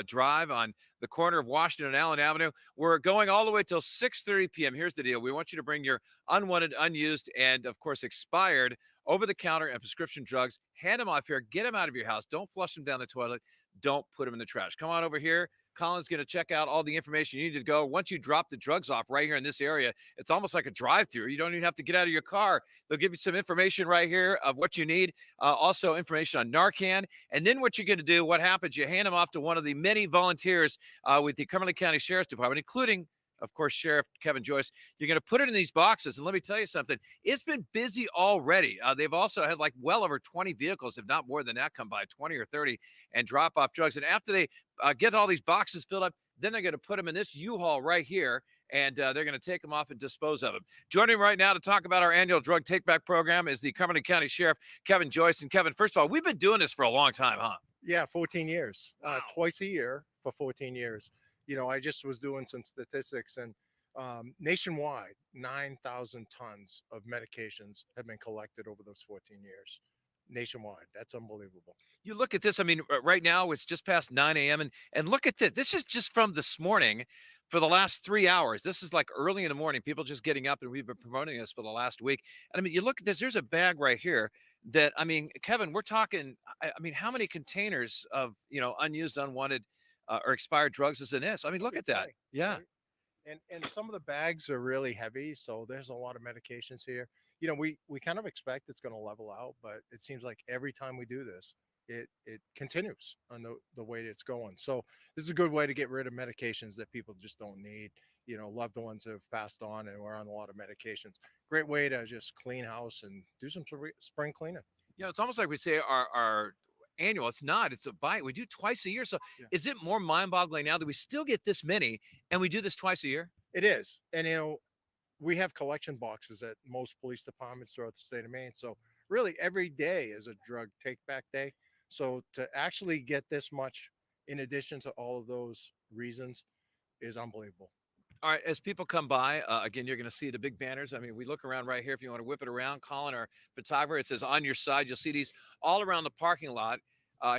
Drive on the corner of Washington and Allen Avenue. We're going all the way till 6:30 p.m. Here's the deal: we want you to bring your unwanted, unused, and of course expired over-the-counter and prescription drugs. Hand them off here. Get them out of your house. Don't flush them down the toilet. Don't put them in the trash. Come on over here. Colin's going to check out all the information you need to go. Once you drop the drugs off right here in this area, it's almost like a drive-through. You don't even have to get out of your car. They'll give you some information right here of what you need. Also, information on Narcan. And then what you're going to do, what happens, you hand them off to one of the many volunteers with the Cumberland County Sheriff's Department, including, of course, Sheriff Kevin Joyce. You're going to put it in these boxes. And let me tell you something. It's been busy already. They've also had like well over 20 vehicles, if not more than that, come by, 20 or 30, and drop off drugs. And after they get all these boxes filled up, then they're going to put them in this U-Haul right here, and they're going to take them off and dispose of them. Joining me right now to talk about our annual drug take-back program is the Cumberland County Sheriff, Kevin Joyce. And Kevin, first of all, we've been doing this for a long time, huh? Yeah, 14 years, Wow. twice a year for 14 years. I just was doing some statistics, and nationwide, 9,000 tons of medications have been collected over those 14 years. Nationwide. That's unbelievable. You look at this. I mean, right now it's just past 9 a.m. And look at this. This is just from this morning for the last 3 hours. This is like early in the morning. People just getting up, and we've been promoting this for the last week. And I mean, you look at this. There's a bag right here that, I mean, Kevin, we're talking. I mean, how many containers of unused, unwanted, or expired drugs is in this? I mean, look at that. Right, Yeah. right. And some of the bags are really heavy, so there's a lot of medications here. We kind of expect it's going to level out, but it seems like every time we do this, it continues on the way it's going. So this is a good way to get rid of medications that people just don't need. Loved ones have passed on and we're on a lot of medications. Great way to just clean house and do some spring cleaning. It's almost like we say our annual. It's not. It's a bite. We do twice a year. So Yeah. is it more mind-boggling now that we still get this many and we do this twice a year? It is. And we have collection boxes at most police departments throughout the state of Maine. So really every day is a drug take back day. So to actually get this much in addition to all of those reasons is unbelievable. All right, as people come by, again, you're going to see the big banners. I mean, we look around right here. If you want to whip it around, Colin, our photographer, it says on your side. You'll see these all around the parking lot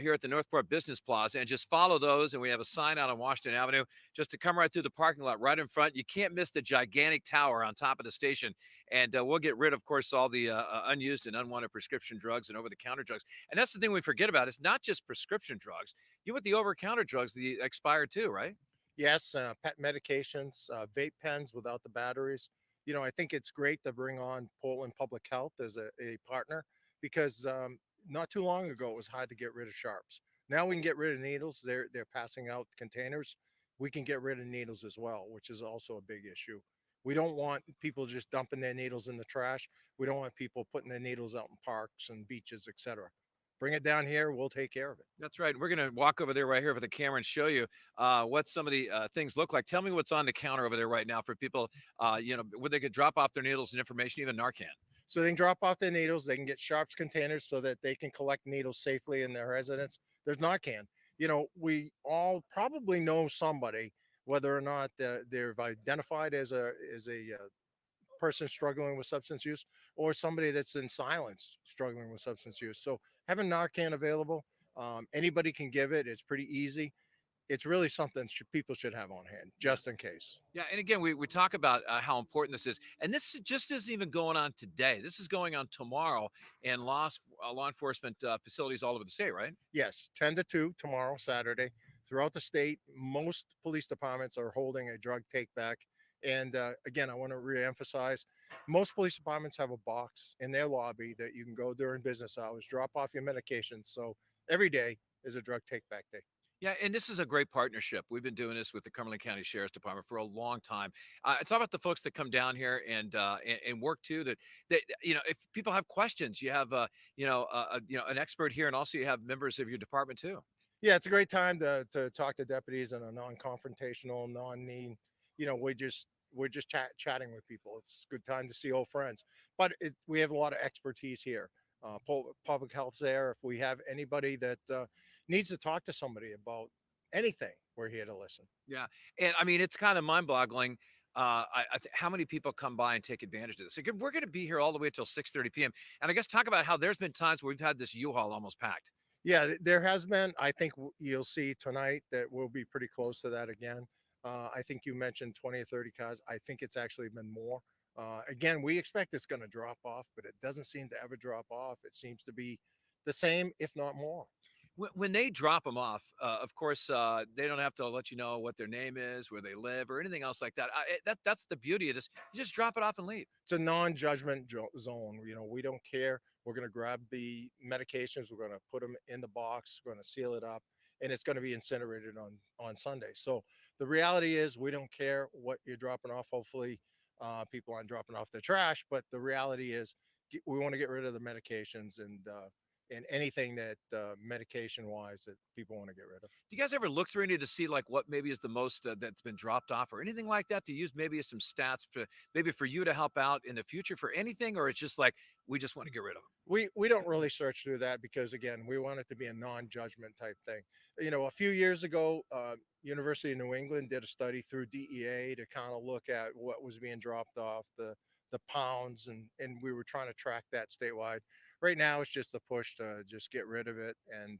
here at the Northport Business Plaza, and just follow those. And we have a sign out on Washington Avenue just to come right through the parking lot right in front. You can't miss the gigantic tower on top of the station. And we'll get rid, of course, all the unused and unwanted prescription drugs and over-the-counter drugs. And that's the thing we forget about. It's not just prescription drugs. You want the over-the-counter drugs, the expired too, right? Yes, pet medications, vape pens without the batteries. I think it's great to bring on Portland Public Health as a partner because not too long ago it was hard to get rid of sharps. Now we can get rid of needles. They're passing out containers. We can get rid of needles as well, which is also a big issue. We don't want people just dumping their needles in the trash. We don't want people putting their needles out in parks and beaches, etc. Bring it down here. We'll take care of it. That's right. We're going to walk over there right here with the camera and show you what some of the things look like. Tell me what's on the counter over there right now for people, where they could drop off their needles and information, even Narcan. So they can drop off their needles. They can get sharps containers so that they can collect needles safely in their residence. There's Narcan. We all probably know somebody, whether or not they're identified as a person struggling with substance use or somebody that's in silence struggling with substance use. So having Narcan available, anybody can give it. It's pretty easy. It's really something people should have on hand just in case. Yeah, and again, we talk about how important this is, and just isn't even going on today. This is going on tomorrow in law enforcement facilities all over the state, right? Yes, 10 to 2 tomorrow, Saturday. Throughout the state, most police departments are holding a drug take back. And again, I want to reemphasize, most police departments have a box in their lobby that you can go during business hours, drop off your medications. So every day is a drug take back day. Yeah, and this is a great partnership. We've been doing this with the Cumberland County Sheriff's Department for a long time. It's all about the folks that come down here and work too. That if people have questions, you have an expert here, and also you have members of your department too. Yeah, it's a great time to talk to deputies in a non-confrontational, non-mean. We're just chatting with people. It's a good time to see old friends. But we have a lot of expertise here. Public health's there. If we have anybody that needs to talk to somebody about anything, we're here to listen. Yeah, and I mean it's kind of mind-boggling. How many people come by and take advantage of this? Again, we're going to be here all the way until 6:30 p.m. And I guess talk about how there's been times where we've had this U-Haul almost packed. Yeah, there has been. I think you'll see tonight that we'll be pretty close to that again. I think you mentioned 20 or 30 cars. I think it's actually been more. Again, we expect it's going to drop off, but it doesn't seem to ever drop off. It seems to be the same, if not more. When they drop them off, of course, they don't have to let you know what their name is, where they live, or anything else like that. That's the beauty of this. You just drop it off and leave. It's a non-judgment zone. We don't care. We're going to grab the medications. We're going to put them in the box. We're going to seal it up, and it's going to be incinerated on Sunday. So the reality is, we don't care what you're dropping off. Hopefully, people aren't dropping off their trash. But the reality is, we want to get rid of the medications and anything that medication wise that people want to get rid of. Do you guys ever look through any to see like what maybe is the most that's been dropped off or anything like that to use maybe as some stats for maybe for you to help out in the future for anything, or it's just like we just want to get rid of them? We don't really search through that because again we want it to be a non-judgment type thing. A few years ago, University of New England did a study through DEA to kind of look at what was being dropped off, the pounds, and we were trying to track that statewide. Right now it's just a push to just get rid of it and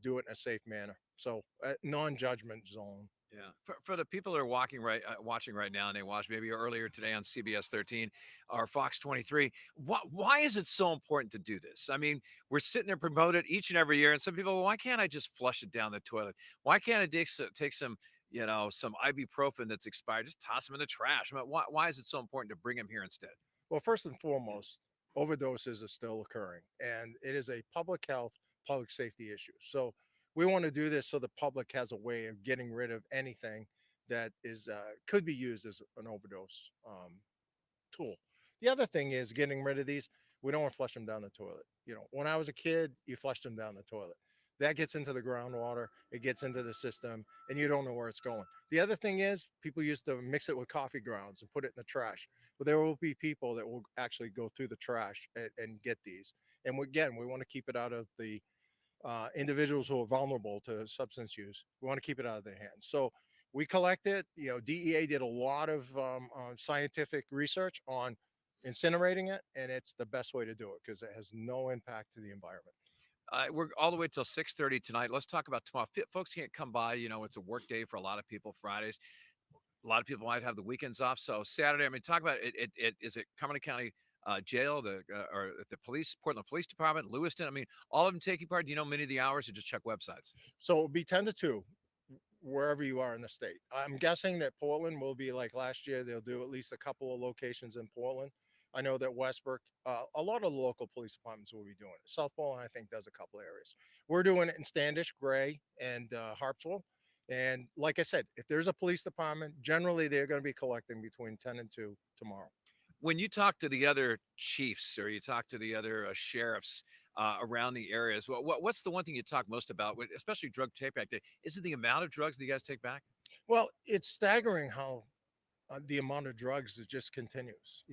do it in a safe manner. So non-judgment zone. Yeah, for the people that are walking right watching right now, and they watched maybe earlier today on CBS 13 or Fox 23. Why is it so important to do this? I mean, we're sitting there promote it each and every year, and some people, well, why can't I just flush it down the toilet? Why can't I take some some ibuprofen that's expired, just toss them in the trash? I mean, why is it so important to bring them here instead? Well, first and foremost, overdoses are still occurring, and it is a public health, public safety issue. So we want to do this so the public has a way of getting rid of anything that is could be used as an overdose tool. The other thing is getting rid of these. We don't want to flush them down the toilet. When I was a kid, you flushed them down the toilet. That gets into the groundwater, it gets into the system, and you don't know where it's going. The other thing is, people used to mix it with coffee grounds and put it in the trash. But there will be people that will actually go through the trash and get these. And again, we want to keep it out of the individuals who are vulnerable to substance use. We want to keep it out of their hands. So we collect it. DEA did a lot of scientific research on incinerating it, and it's the best way to do it because it has no impact to the environment. We're all the way till 6:30 tonight. Let's talk about tomorrow. Folks can't come by. You know, it's a work day for a lot of people. Fridays. A lot of people might have the weekends off. So Saturday, I mean, talk about it. Is it Cumberland County Jail, or at the police, Portland Police Department, Lewiston. I mean, all of them taking part. Do you know many of the hours, or just check websites? So it'll be 10 to 2 wherever you are in the state. I'm guessing that Portland will be like last year. They'll do at least a couple of locations in Portland. I know that Westbrook, a lot of the local police departments will be doing it. South Portland, I think, does a couple areas. We're doing it in Standish, Gray, and Harpswell. And like I said, if there's a police department, generally they're going to be collecting between 10 and 2 tomorrow. When you talk to the other chiefs or you talk to the other sheriffs around the areas, what's the one thing you talk most about, especially drug take back day? Is it the amount of drugs that you guys take back? Well, it's staggering how the amount of drugs that just continues,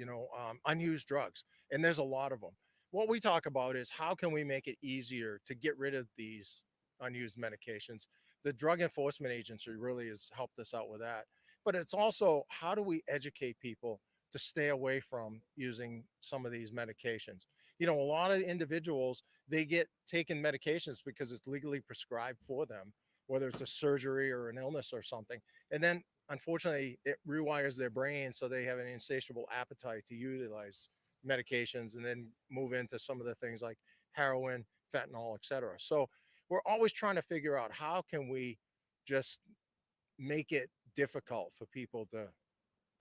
unused drugs, and there's a lot of them. What we talk about is how can we make it easier to get rid of these unused medications. The Drug Enforcement Agency really has helped us out with that. But it's also how do we educate people to stay away from using some of these medications? A lot of individuals, they get taken medications because it's legally prescribed for them, whether it's a surgery or an illness or something. And then unfortunately, it rewires their brain so they have an insatiable appetite to utilize medications and then move into some of the things like heroin, fentanyl, etc. So we're always trying to figure out how can we just make it difficult for people to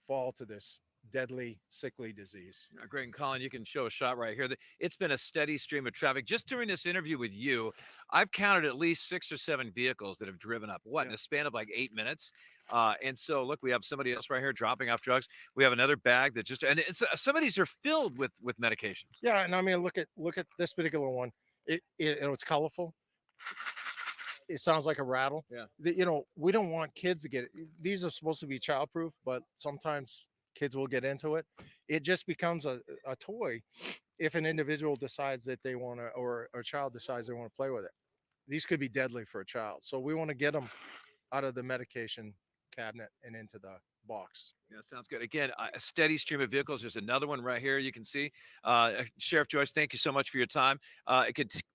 fall to this deadly, sickly disease. Greg and Colin, you can show a shot right here. It's been a steady stream of traffic. Just during this interview with you, I've counted at least 6 or 7 vehicles that have driven up. What, Yeah. in a span of like 8 minutes? And so, look, we have somebody else right here dropping off drugs. We have another bag that just, and some of these are filled with medications. Yeah, and I mean, look at this particular one. It's colorful. It sounds like a rattle. Yeah. We don't want kids to get it. These are supposed to be childproof, but sometimes kids will get into it. It just becomes a toy if an individual decides that they want to, or a child decides they want to play with it. These could be deadly for a child. So we want to get them out of the medication cabinet and into the box. Yeah, sounds good. Again, a steady stream of vehicles. There's another one right here. You can see, Sheriff Joyce. Thank you so much for your time.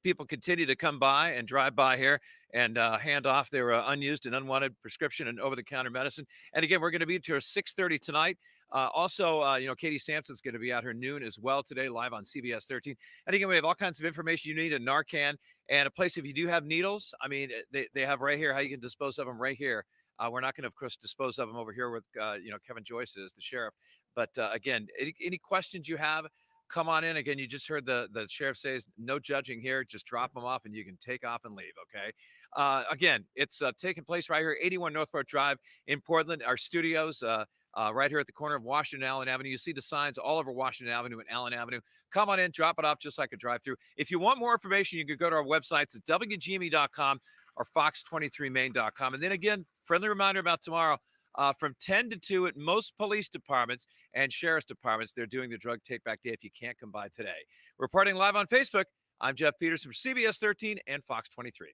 People continue to come by and drive by here and hand off their unused and unwanted prescription and over-the-counter medicine. And again, we're going to be till 6:30 tonight. Also, Katie Sampson's going to be out here noon as well today, live on CBS 13. And again, we have all kinds of information you need, a Narcan and a place if you do have needles. I mean, they have right here how you can dispose of them right here. We're not going to, of course, dispose of them over here with, Kevin Joyce is the sheriff. But again, any questions you have, come on in. Again, you just heard the sheriff says no judging here. Just drop them off and you can take off and leave. Okay. Again, it's taking place right here, 81 Northport Drive in Portland. Our studios. Right here at the corner of Washington and Allen Avenue. You see the signs all over Washington Avenue and Allen Avenue. Come on in, drop it off just like a drive-through. If you want more information, you can go to our websites at WGME.com or fox23main.com. And then again, friendly reminder about tomorrow, from 10 to 2 at most police departments and sheriff's departments, they're doing the drug take-back day if you can't come by today. Reporting live on Facebook, I'm Jeff Peterson for CBS 13 and Fox 23.